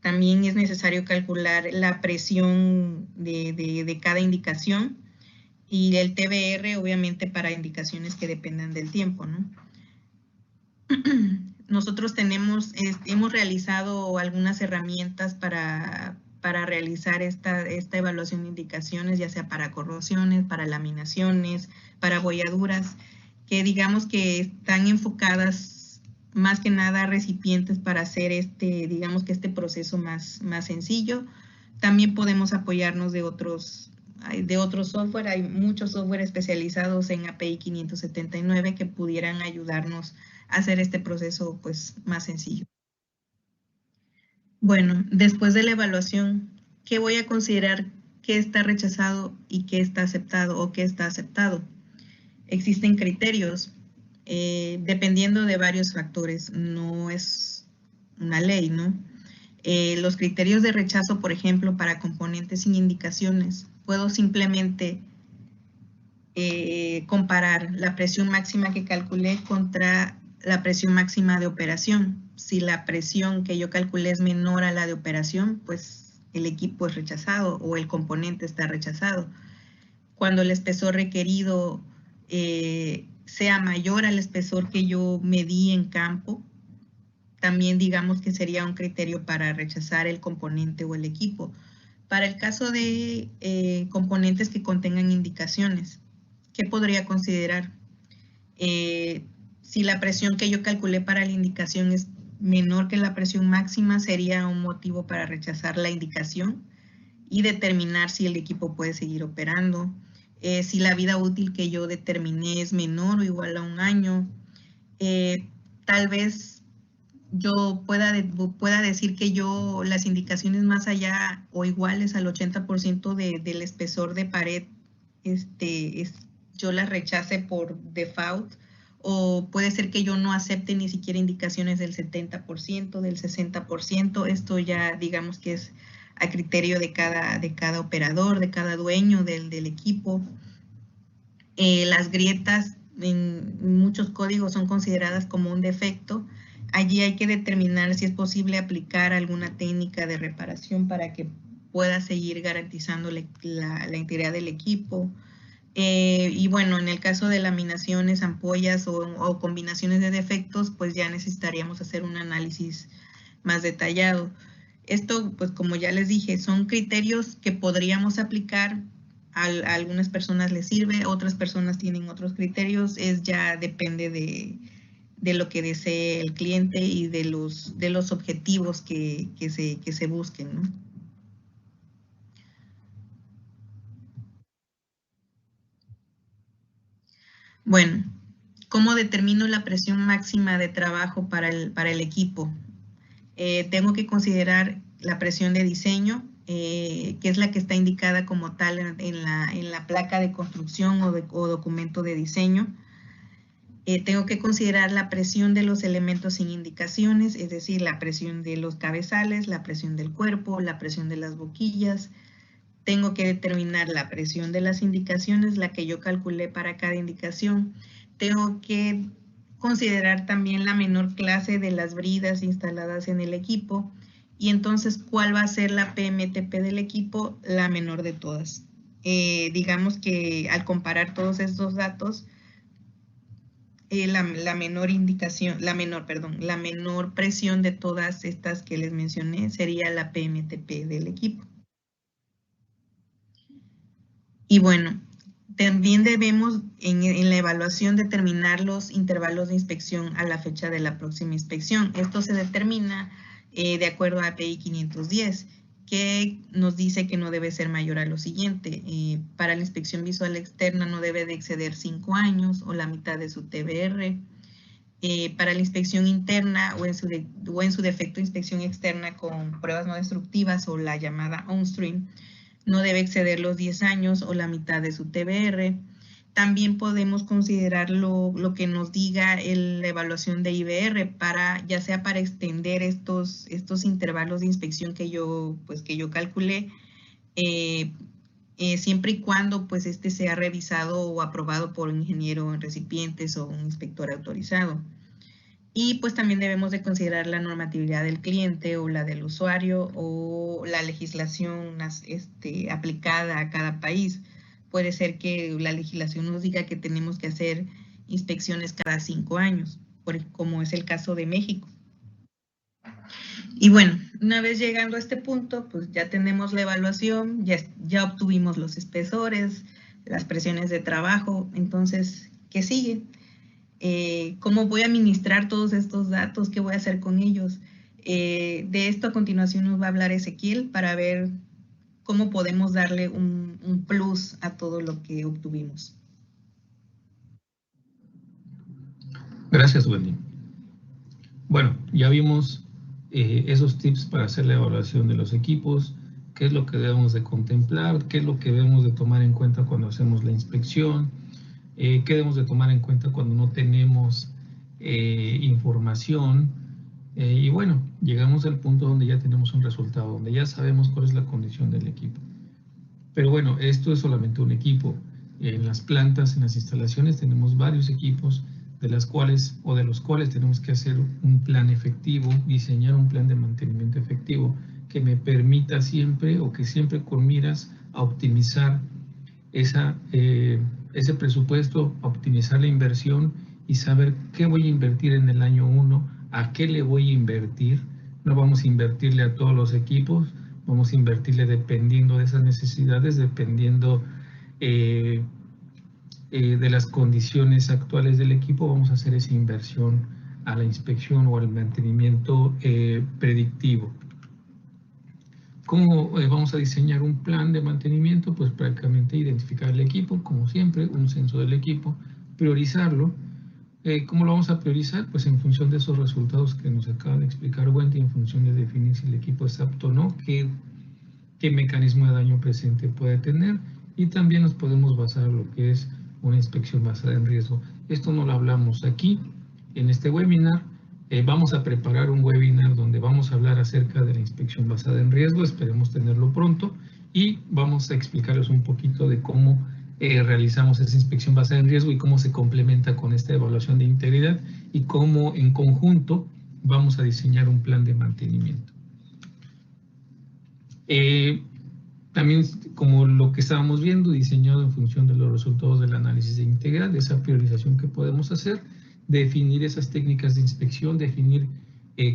También es necesario calcular la presión de cada indicación y el TBR, obviamente, para indicaciones que dependan del tiempo, ¿no? Nosotros hemos realizado algunas herramientas para realizar esta evaluación de indicaciones, ya sea para corrosiones, para laminaciones, para abolladuras, que digamos que están enfocadas más que nada a recipientes para hacer digamos que este proceso más sencillo. También podemos apoyarnos de otros software. Hay muchos software especializados en API 579 que pudieran ayudarnos a hacer este proceso pues más sencillo. Bueno, después de la evaluación, ¿qué voy a considerar que está rechazado y qué está aceptado o qué está aceptado? Existen criterios dependiendo de varios factores, no es una ley, ¿no? Los criterios de rechazo, por ejemplo, para componentes sin indicaciones, puedo simplemente comparar la presión máxima que calculé contra la presión máxima de operación. Si la presión que yo calculé es menor a la de operación, pues el equipo es rechazado o el componente está rechazado. Cuando el espesor requerido sea mayor al espesor que yo medí en campo, también digamos que sería un criterio para rechazar el componente o el equipo. Para el caso de componentes que contengan indicaciones, ¿qué podría considerar? Si la presión que yo calculé para la indicación es menor que la presión máxima, sería un motivo para rechazar la indicación y determinar si el equipo puede seguir operando. Si la vida útil que yo determiné es menor o igual a 1 año, tal vez yo pueda decir que las indicaciones más allá o iguales al 80% del espesor de pared, yo las rechace por default, o puede ser que yo no acepte ni siquiera indicaciones del 70%, del 60%. Esto ya digamos que es a criterio de cada operador, de cada dueño del equipo. Las grietas en muchos códigos son consideradas como un defecto. Allí hay que determinar si es posible aplicar alguna técnica de reparación para que pueda seguir garantizando la integridad del equipo. Y bueno, en el caso de laminaciones, ampollas o combinaciones de defectos, pues ya necesitaríamos hacer un análisis más detallado. Esto, pues como ya les dije, son criterios que podríamos aplicar. A algunas personas les sirve, otras personas tienen otros criterios. Ya depende de lo que desee el cliente y de los objetivos que se busquen, ¿no? Bueno, ¿cómo determino la presión máxima de trabajo para el equipo? Tengo que considerar la presión de diseño, que es la que está indicada como tal en la placa de construcción o documento de diseño. Tengo que considerar la presión de los elementos sin indicaciones, es decir, la presión de los cabezales, la presión del cuerpo, la presión de las boquillas. Tengo que determinar la presión de las indicaciones, la que yo calculé para cada indicación. Tengo que considerar también la menor clase de las bridas instaladas en el equipo. Y entonces, ¿cuál va a ser la PMTP del equipo? La menor de todas. Digamos que al comparar todos estos datos, la menor presión de todas estas que les mencioné sería la PMTP del equipo. Y bueno, también debemos en la evaluación determinar los intervalos de inspección a la fecha de la próxima inspección. Esto se determina de acuerdo a API 510, que nos dice que no debe ser mayor a lo siguiente. Para la inspección visual externa no debe de exceder 5 años o la mitad de su TBR. Para la inspección interna o en su defecto inspección externa con pruebas no destructivas o la llamada on-stream, no debe exceder los 10 años o la mitad de su TBR. También podemos considerar lo que nos diga la evaluación de IBR, ya sea para extender estos intervalos de inspección que yo calculé, siempre y cuando pues sea revisado o aprobado por un ingeniero en recipientes o un inspector autorizado. Y pues también debemos de considerar la normatividad del cliente o la del usuario o la legislación aplicada a cada país. Puede ser que la legislación nos diga que tenemos que hacer inspecciones cada 5 años, como es el caso de México. Y bueno, una vez llegando a este punto, pues ya tenemos la evaluación, ya obtuvimos los espesores, las presiones de trabajo. Entonces, ¿qué sigue? ¿Cómo voy a administrar todos estos datos? ¿Qué voy a hacer con ellos? De esto a continuación nos va a hablar Ezequiel para ver cómo podemos darle un plus a todo lo que obtuvimos. Gracias, Wendy. Bueno, ya vimos esos tips para hacer la evaluación de los equipos, qué es lo que debemos de contemplar, qué es lo que debemos de tomar en cuenta cuando hacemos la inspección, qué debemos de tomar en cuenta cuando no tenemos información. Y bueno, llegamos al punto donde ya tenemos un resultado, donde ya sabemos cuál es la condición del equipo. Pero bueno, esto es solamente un equipo. En las plantas, en las instalaciones, tenemos varios equipos de los cuales tenemos que hacer un plan efectivo, diseñar un plan de mantenimiento efectivo que me permita siempre o que siempre con miras a optimizar ese presupuesto, a optimizar la inversión y saber qué voy a invertir en el año 1, a qué le voy a invertir. No vamos a invertirle a todos los equipos, vamos a invertirle dependiendo de esas necesidades, dependiendo de las condiciones actuales del equipo, vamos a hacer esa inversión a la inspección o al mantenimiento predictivo. ¿Cómo vamos a diseñar un plan de mantenimiento? Pues prácticamente identificar el equipo, como siempre, un censo del equipo, priorizarlo. ¿Cómo lo vamos a priorizar? Pues en función de esos resultados que nos acaba de explicar Wendy, en función de definir si el equipo es apto o no, qué mecanismo de daño presente puede tener, y también nos podemos basar en lo que es una inspección basada en riesgo. Esto no lo hablamos aquí en este webinar. Vamos a preparar un webinar donde vamos a hablar acerca de la inspección basada en riesgo, esperemos tenerlo pronto, y vamos a explicarles un poquito de cómo realizamos esa inspección basada en riesgo y cómo se complementa con esta evaluación de integridad y cómo en conjunto vamos a diseñar un plan de mantenimiento. También, como lo que estábamos viendo, diseñado en función de los resultados del análisis de integridad, de esa priorización que podemos hacer, definir esas técnicas de inspección, definir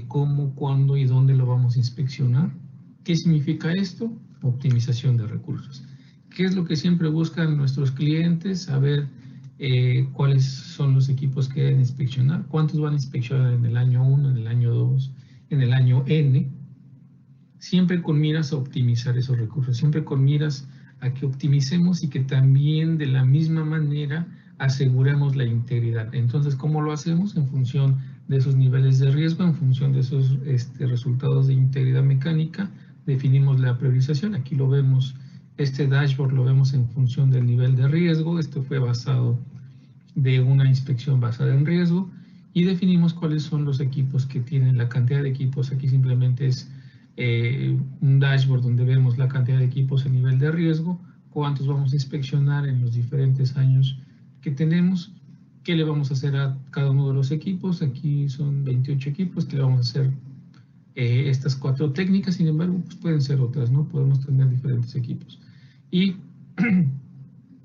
cómo, cuándo y dónde lo vamos a inspeccionar. ¿Qué significa esto? Optimización de recursos. ¿Qué es lo que siempre buscan nuestros clientes? Saber cuáles son los equipos que deben inspeccionar, cuántos van a inspeccionar en el año 1, en el año 2, en el año N. Siempre con miras a optimizar esos recursos, siempre con miras a que optimicemos y que también de la misma manera aseguremos la integridad. Entonces, ¿cómo lo hacemos? En función de esos niveles de riesgo, en función de esos resultados de integridad mecánica, definimos la priorización. Aquí lo vemos, este dashboard lo vemos en función del nivel de riesgo. Esto fue basado de una inspección basada en riesgo y definimos cuáles son los equipos que tienen la cantidad de equipos. Aquí simplemente es un dashboard donde vemos la cantidad de equipos a nivel de riesgo, cuántos vamos a inspeccionar en los diferentes años que tenemos, qué le vamos a hacer a cada uno de los equipos. Aquí son 28 equipos que le vamos a hacer estas 4 técnicas, sin embargo, pues pueden ser otras, ¿no? Podemos tener diferentes equipos. Y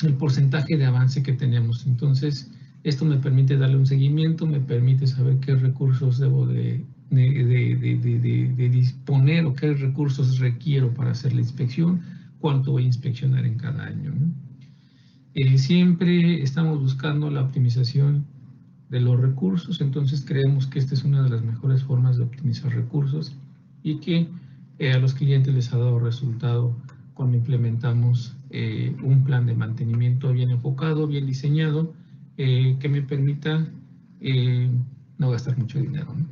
el porcentaje de avance que tenemos. Entonces, esto me permite darle un seguimiento, me permite saber qué recursos debo de disponer o qué recursos requiero para hacer la inspección, cuánto voy a inspeccionar en cada año, ¿no? Siempre estamos buscando la optimización de los recursos, entonces creemos que esta es una de las mejores formas de optimizar recursos y que a los clientes les ha dado resultado cuando implementamos un plan de mantenimiento bien enfocado, bien diseñado, que me permita no gastar mucho dinero, ¿no?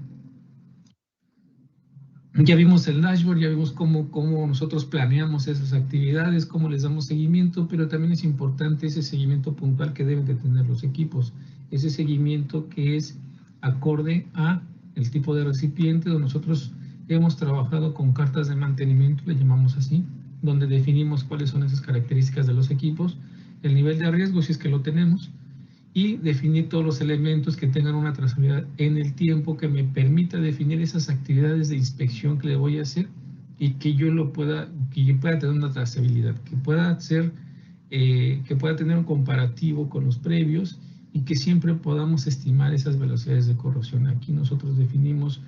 Ya vimos el dashboard, ya vimos cómo nosotros planeamos esas actividades, cómo les damos seguimiento, pero también es importante ese seguimiento puntual que deben de tener los equipos. Ese seguimiento que es acorde a el tipo de recipiente, donde nosotros hemos trabajado con cartas de mantenimiento, le llamamos así, donde definimos cuáles son esas características de los equipos, el nivel de riesgo, si es que lo tenemos, y definir todos los elementos que tengan una trazabilidad en el tiempo que me permita definir esas actividades de inspección que le voy a hacer y que yo pueda tener una trazabilidad, que pueda tener un comparativo con los previos y que siempre podamos estimar esas velocidades de corrosión. Aquí nosotros definimos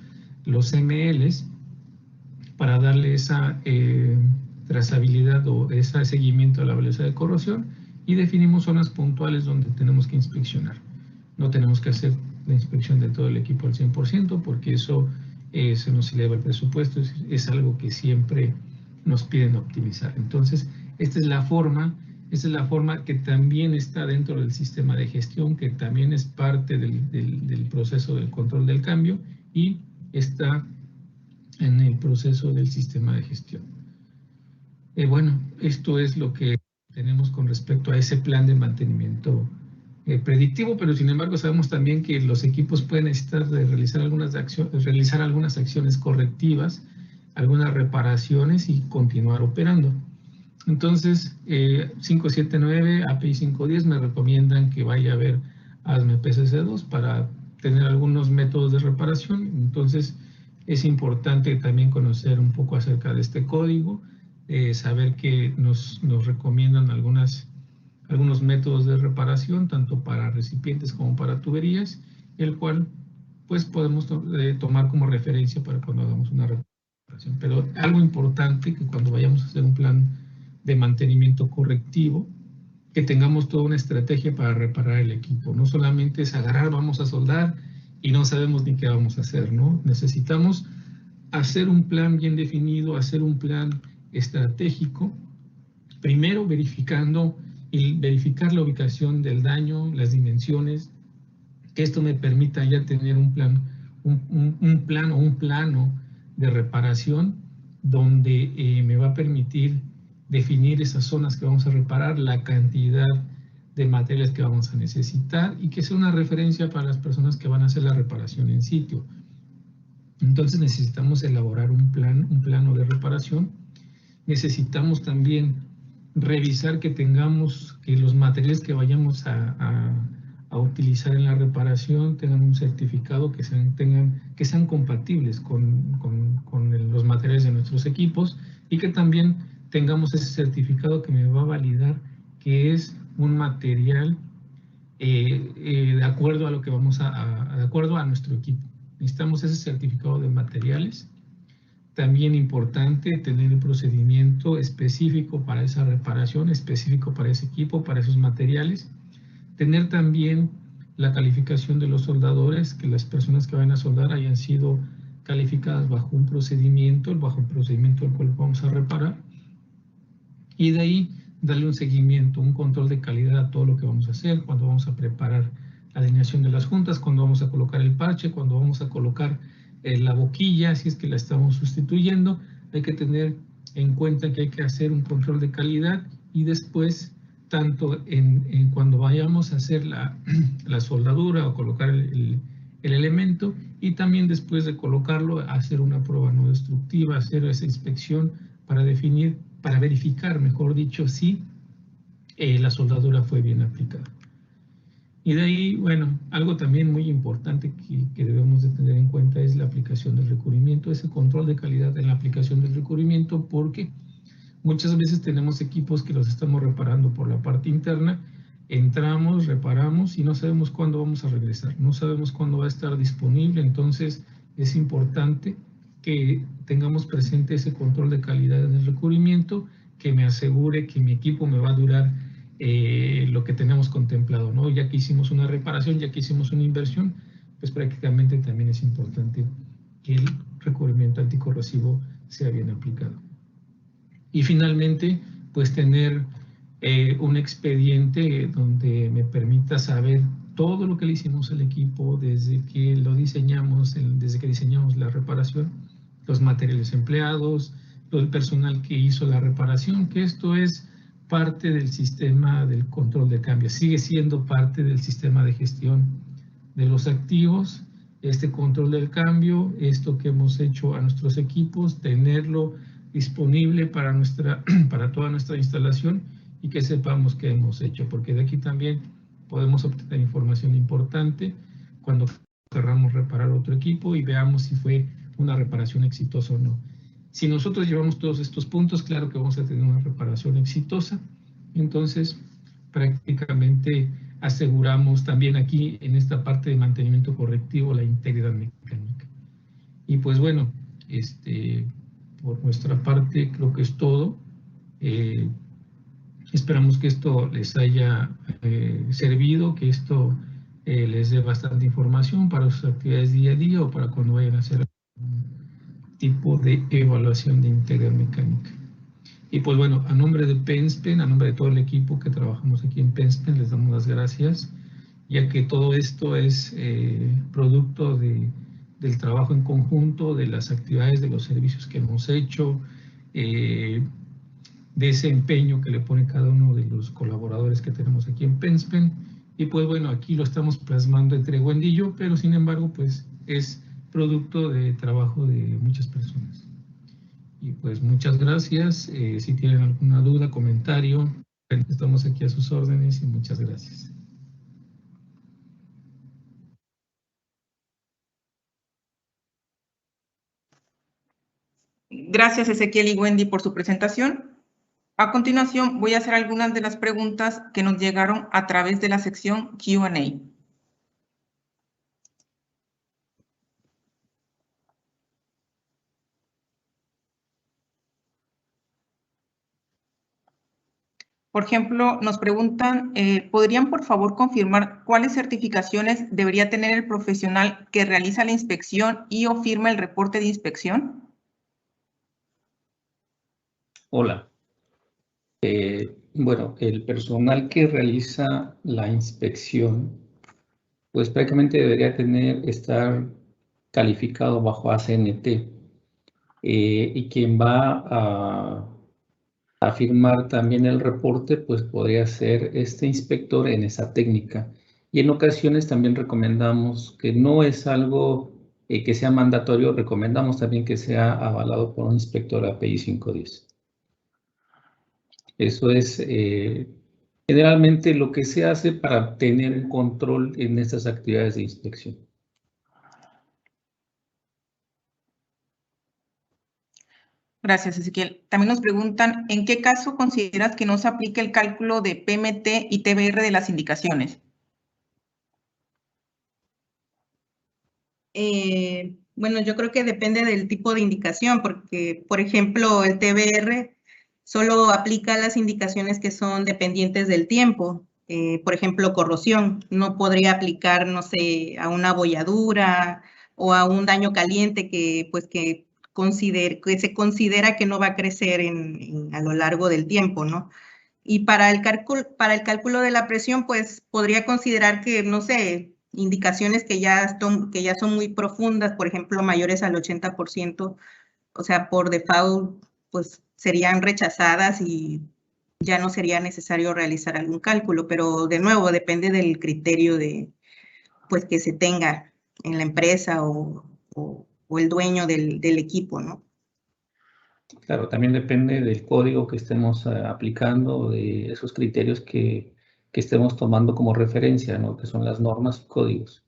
los MLs para darle esa trazabilidad o ese seguimiento a la velocidad de corrosión, y definimos zonas puntuales donde tenemos que inspeccionar. No tenemos que hacer la inspección de todo el equipo al 100% porque eso se nos eleva el presupuesto, es algo que siempre nos piden optimizar. Entonces, esta es la forma que también está dentro del sistema de gestión, que también es parte del proceso del control del cambio y está en el proceso del sistema de gestión. Bueno, esto es lo que tenemos con respecto a ese plan de mantenimiento predictivo, pero sin embargo sabemos también que los equipos pueden necesitar de realizar algunas acciones correctivas, algunas reparaciones y continuar operando. Entonces, 579, API 510 me recomiendan que vaya a ver ASME PCC2 para tener algunos métodos de reparación. Entonces, es importante también conocer un poco acerca de este código, saber que nos recomiendan algunos métodos de reparación, tanto para recipientes como para tuberías, el cual pues podemos tomar como referencia para cuando hagamos una reparación. Pero algo importante, que cuando vayamos a hacer un plan de mantenimiento correctivo, que tengamos toda una estrategia para reparar el equipo. No solamente es agarrar, vamos a soldar y no sabemos ni qué vamos a hacer, ¿no? Necesitamos hacer un plan bien definido, hacer un plan estratégico, primero verificar la ubicación del daño, las dimensiones, que esto me permita ya tener un plano de reparación donde me va a permitir definir esas zonas que vamos a reparar, la cantidad de materiales que vamos a necesitar y que sea una referencia para las personas que van a hacer la reparación en sitio. Entonces necesitamos elaborar un plano de reparación. Necesitamos también revisar que los materiales que vayamos a utilizar en la reparación tengan un certificado que sean compatibles con los materiales de nuestros equipos, y que también tengamos ese certificado que me va a validar que es un material de acuerdo a lo que de acuerdo a nuestro equipo. Necesitamos ese certificado de materiales. También importante tener el procedimiento específico para esa reparación, específico para ese equipo, para esos materiales. Tener también la calificación de los soldadores, que las personas que van a soldar hayan sido calificadas bajo un procedimiento, al cual vamos a reparar. Y de ahí darle un seguimiento, un control de calidad a todo lo que vamos a hacer, cuando vamos a preparar la alineación de las juntas, cuando vamos a colocar el parche, cuando vamos a colocar la boquilla, si es que la estamos sustituyendo. Hay que tener en cuenta que hay que hacer un control de calidad, y después, tanto cuando vayamos a hacer la soldadura o colocar el elemento, y también después de colocarlo, hacer una prueba no destructiva, hacer esa inspección para verificar, mejor dicho, si la soldadura fue bien aplicada. Y de ahí, bueno, algo también muy importante que debemos de tener en cuenta es la aplicación del recubrimiento, ese control de calidad en la aplicación del recubrimiento, porque muchas veces tenemos equipos que los estamos reparando por la parte interna, entramos, reparamos y no sabemos cuándo vamos a regresar, no sabemos cuándo va a estar disponible. Entonces es importante que tengamos presente ese control de calidad en el recubrimiento, que me asegure que mi equipo me va a durar lo que tenemos contemplado, ¿no? Ya que hicimos una reparación, ya que hicimos una inversión, pues prácticamente también es importante que el recubrimiento anticorrosivo sea bien aplicado. Y finalmente, pues tener un expediente donde me permita saber todo lo que le hicimos al equipo desde que lo diseñamos, desde que diseñamos la reparación los materiales empleados, el personal que hizo la reparación, que esto es parte del sistema del control de cambio, sigue siendo parte del sistema de gestión de los activos, este control del cambio, esto que hemos hecho a nuestros equipos, tenerlo disponible para toda nuestra instalación y que sepamos qué hemos hecho, porque de aquí también podemos obtener información importante cuando querramos reparar otro equipo y veamos si fue una reparación exitosa o no. Si nosotros llevamos todos estos puntos, claro que vamos a tener una reparación exitosa. Entonces, prácticamente aseguramos también aquí en esta parte de mantenimiento correctivo la integridad mecánica. Y pues bueno, por nuestra parte creo que es todo. Esperamos que esto les haya servido, que esto les dé bastante información para sus actividades día a día o para cuando vayan a hacer tipo de evaluación de integridad mecánica. Y pues bueno, a nombre de PENSPEN, a nombre de todo el equipo que trabajamos aquí en PENSPEN, les damos las gracias, ya que todo esto es producto del trabajo en conjunto, de las actividades, de los servicios que hemos hecho, de ese empeño que le pone cada uno de los colaboradores que tenemos aquí en PENSPEN. Y pues bueno, aquí lo estamos plasmando entre Wendy y yo, pero sin embargo, pues es producto de trabajo de muchas personas. Y pues muchas gracias. Si tienen alguna duda, comentario, estamos aquí a sus órdenes y muchas gracias. Gracias, Ezequiel y Wendy, por su presentación. A continuación, voy a hacer algunas de las preguntas que nos llegaron a través de la sección Q&A. Por ejemplo, nos preguntan, ¿podrían por favor confirmar cuáles certificaciones debería tener el profesional que realiza la inspección y o firma el reporte de inspección? Hola. Bueno, el personal que realiza la inspección, pues prácticamente debería estar calificado bajo ACNT. Y quien va a firmar también el reporte, pues podría ser este inspector en esa técnica. Y en ocasiones también recomendamos que no es algo que sea mandatorio, recomendamos también que sea avalado por un inspector API 510. Eso es generalmente lo que se hace para tener control en estas actividades de inspección. Gracias, Ezequiel. También nos preguntan, ¿en qué caso consideras que no se aplica el cálculo de PMT y TBR de las indicaciones? Bueno, yo creo que depende del tipo de indicación, porque, por ejemplo, el TBR solo aplica las indicaciones que son dependientes del tiempo. Por ejemplo, corrosión. No podría aplicar, no sé, a una bolladura o a un daño caliente que se considera que no va a crecer a lo largo del tiempo, ¿no? Y para el cálculo de la presión, pues podría considerar que, no sé, indicaciones que ya son muy profundas, por ejemplo, mayores al 80%, o sea, por default, pues serían rechazadas y ya no sería necesario realizar algún cálculo, pero de nuevo depende del criterio pues que se tenga en la empresa o el dueño del equipo, ¿no? Claro, también depende del código que estemos aplicando, de esos criterios que estemos tomando como referencia, ¿no? Que son las normas y códigos.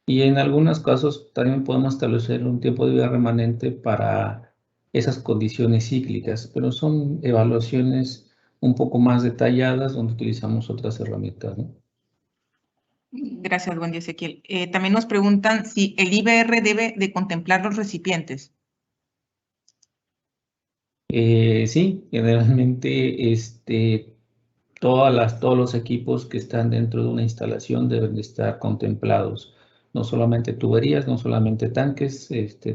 Y en algunos casos también podemos establecer un tiempo de vida remanente para esas condiciones cíclicas, pero son evaluaciones un poco más detalladas donde utilizamos otras herramientas, ¿no? Gracias, Wendy, Ezequiel. También nos preguntan si el IBR debe de contemplar los recipientes. Sí, generalmente todos los equipos que están dentro de una instalación deben de estar contemplados. No solamente tuberías, no solamente tanques,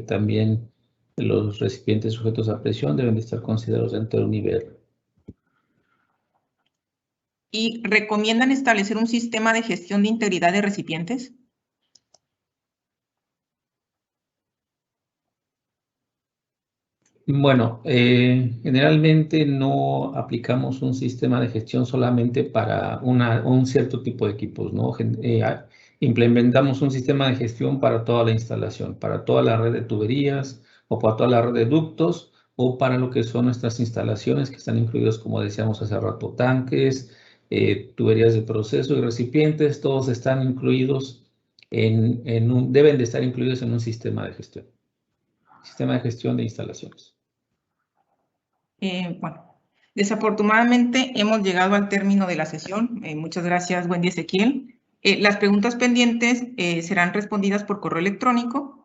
también los recipientes sujetos a presión deben de estar considerados dentro de un IBR. ¿Y recomiendan establecer un sistema de gestión de integridad de recipientes? Bueno, generalmente no aplicamos un sistema de gestión solamente para un cierto tipo de equipos, ¿no? Implementamos un sistema de gestión para toda la instalación, para toda la red de tuberías o para toda la red de ductos o para lo que son nuestras instalaciones que están incluidos, como decíamos hace rato, tanques, tuberías de proceso y recipientes, todos están incluidos deben de estar incluidos en un sistema de gestión de instalaciones. Bueno, desafortunadamente hemos llegado al término de la sesión. Muchas gracias, Wendy Ezequiel. Las preguntas pendientes serán respondidas por correo electrónico